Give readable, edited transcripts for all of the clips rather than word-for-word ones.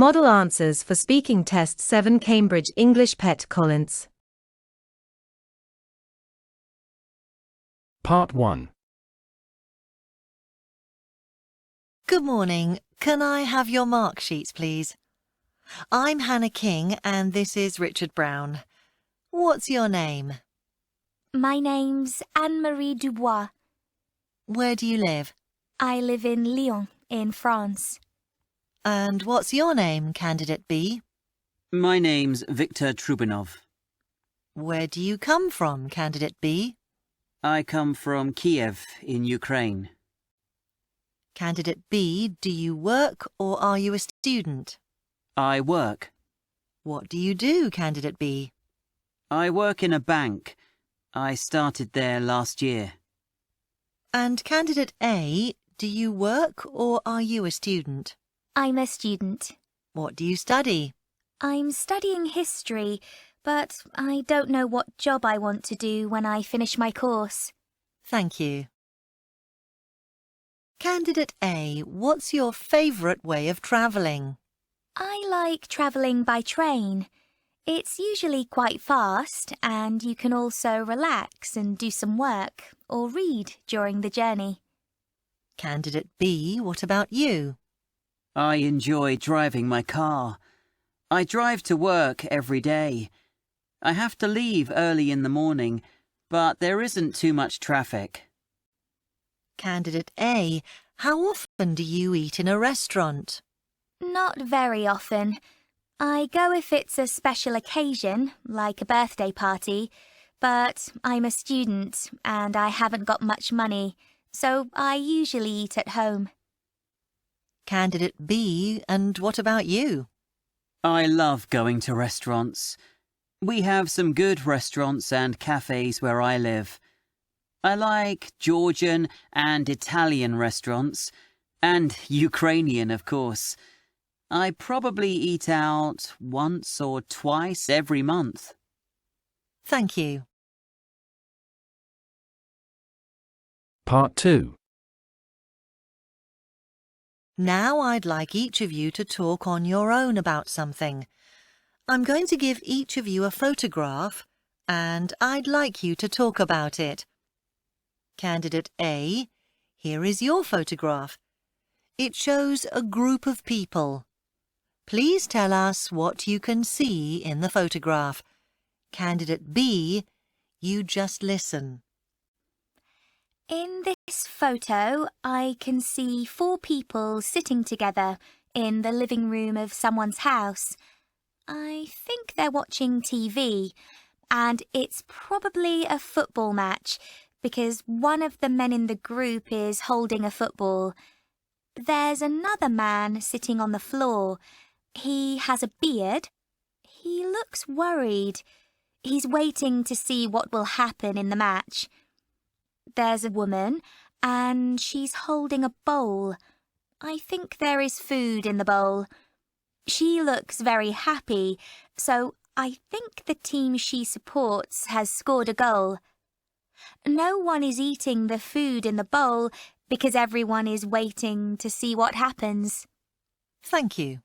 Model answers for Speaking Test 7 Cambridge English Pet Collins. Part 1. Good morning. Can I have your mark sheets, please? I'm Hannah King and this is Richard Brown. What's your name? My name's Anne-Marie Dubois. Where do you live? I live in Lyon, in France. And what's your name, Candidate B? My name's Viktor Trubinov. Where do you come from, Candidate B? I come from Kiev in Ukraine. Candidate B, do you work or are you a student? I work. What do you do, Candidate B? I work in a bank. I started there last year. And Candidate A, do you work or are you a student? I'm a student. What do you study? I'm studying history, but I don't know what job I want to do when I finish my course. Thank you. Candidate A, what's your favourite way of travelling? I like travelling by train. It's usually quite fast and you can also relax and do some work or read during the journey. Candidate B, what about you? I enjoy driving my car. I drive to work every day. I have to leave early in the morning, but there isn't too much traffic. Candidate A, how often do you eat in a restaurant? Not very often. I go if it's a special occasion, like a birthday party, but I'm a student and I haven't got much money, so I usually eat at home. Candidate B, and what about you? I love going to restaurants. We have some good restaurants and cafes where I live. I like Georgian and Italian restaurants, and Ukrainian, of course. I probably eat out once or twice every month. Thank you. Part 2. Now I'd like each of you to talk on your own about something. I'm going to give each of you a photograph, and I'd like you to talk about it. Candidate A, here is your photograph. It shows a group of people. Please tell us what you can see in the photograph. Candidate B, you just listen. In this photo, I can see 4 people sitting together in the living room of someone's house. I think they're watching TV, and it's probably a football match because one of the men in the group is holding a football. There's another man sitting on the floor. He has a beard. He looks worried. He's waiting to see what will happen in the match. There's a woman, and she's holding a bowl. I think there is food in the bowl. She looks very happy, so I think the team she supports has scored a goal. No one is eating the food in the bowl because everyone is waiting to see what happens. Thank you.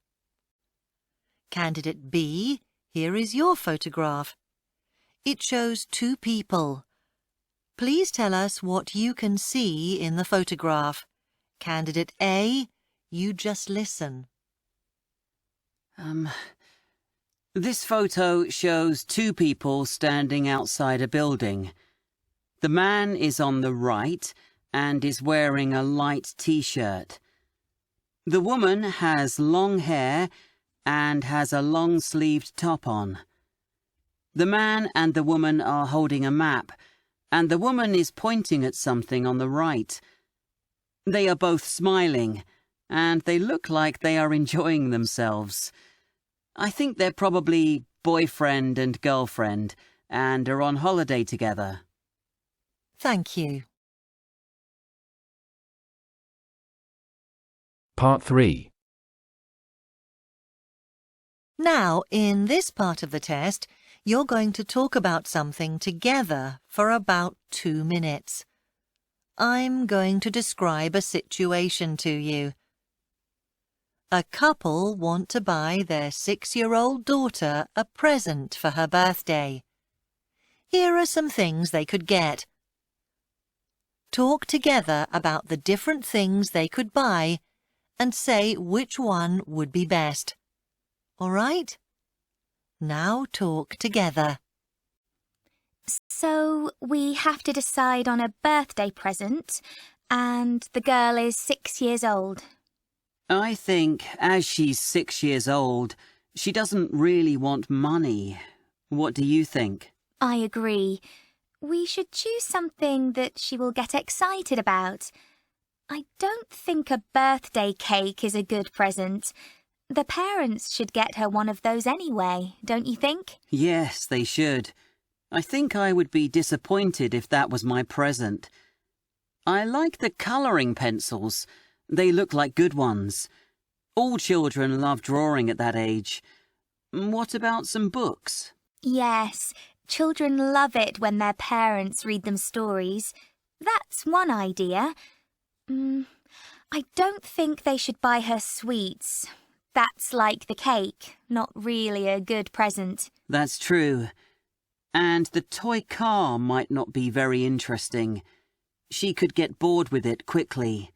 Candidate B, here is your photograph. It shows 2 people. Please tell us what you can see in the photograph. Candidate A, you just listen. This photo shows 2 people standing outside a building. The man is on the right and is wearing a light t-shirt. The woman has long hair and has a long-sleeved top on. The man and the woman are holding a map, and the woman is pointing at something on the right. They are both smiling, and they look like they are enjoying themselves. I think they're probably boyfriend and girlfriend, and are on holiday together. Thank you. Part 3. Now, in this part of the test, you're going to talk about something together for about 2 minutes. I'm going to describe a situation to you. A couple want to buy their 6-year-old daughter a present for her birthday. Here are some things they could get. Talk together about the different things they could buy and say which one would be best. All right? Now talk together. So we have to decide on a birthday present, and the girl is 6 years old. I think as she's 6 years old, she doesn't really want money. What do you think? I agree. We should choose something that she will get excited about. I don't think a birthday cake is a good present. The parents should get her one of those anyway, don't you think? Yes, they should. I think I would be disappointed if that was my present. I like the colouring pencils. They look like good ones. All children love drawing at that age. What about some books? Yes, children love it when their parents read them stories. That's one idea. I don't think they should buy her sweets. That's like the cake, not really a good present. That's true. And the toy car might not be very interesting. She could get bored with it quickly.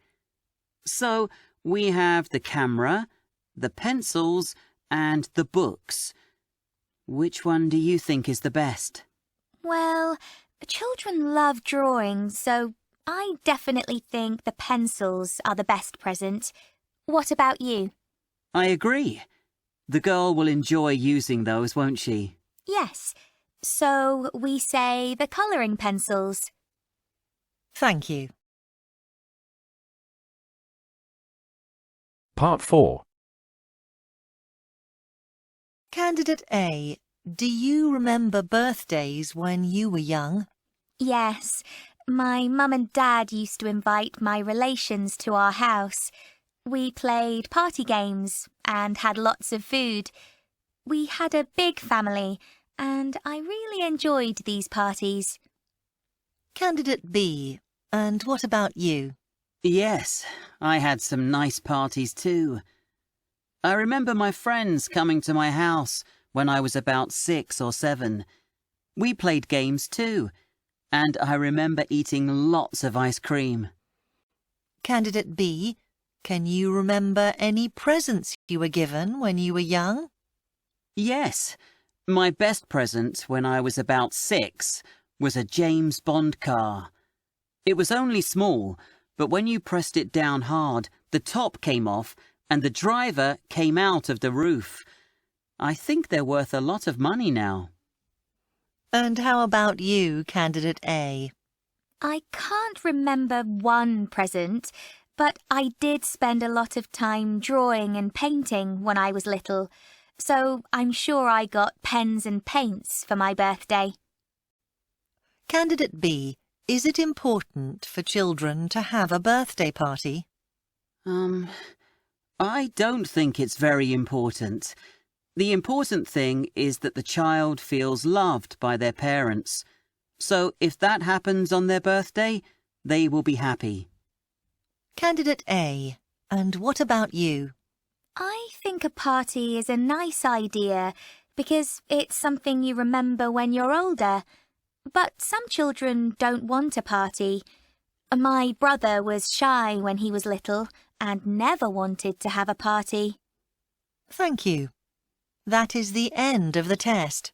So we have the camera, the pencils, and the books. Which one do you think is the best? Well, children love drawing, so I definitely think the pencils are the best present. What about you? I agree. The girl will enjoy using those, won't she? Yes. So we say the colouring pencils. Thank you. Part 4. Candidate A, do you remember birthdays when you were young? Yes. My mum and dad used to invite my relations to our house. We played party games and had lots of food. We had a big family, and I really enjoyed these parties. Candidate B, and what about you? Yes, I had some nice parties too. I remember my friends coming to my house when I was about 6 or 7. We played games too, and I remember eating lots of ice cream. Candidate B, can you remember any presents you were given when you were young? Yes, my best present when I was about 6 was a James Bond car. It was only small, but when you pressed it down hard, the top came off and the driver came out of the roof. I think they're worth a lot of money now. And how about you, Candidate A? I can't remember one present, but I did spend a lot of time drawing and painting when I was little, so I'm sure I got pens and paints for my birthday. Candidate B, is it important for children to have a birthday party? I don't think it's very important. The important thing is that the child feels loved by their parents. So if that happens on their birthday, they will be happy. Candidate A, and what about you? I think a party is a nice idea because it's something you remember when you're older. But some children don't want a party. My brother was shy when he was little and never wanted to have a party. Thank you. That is the end of the test.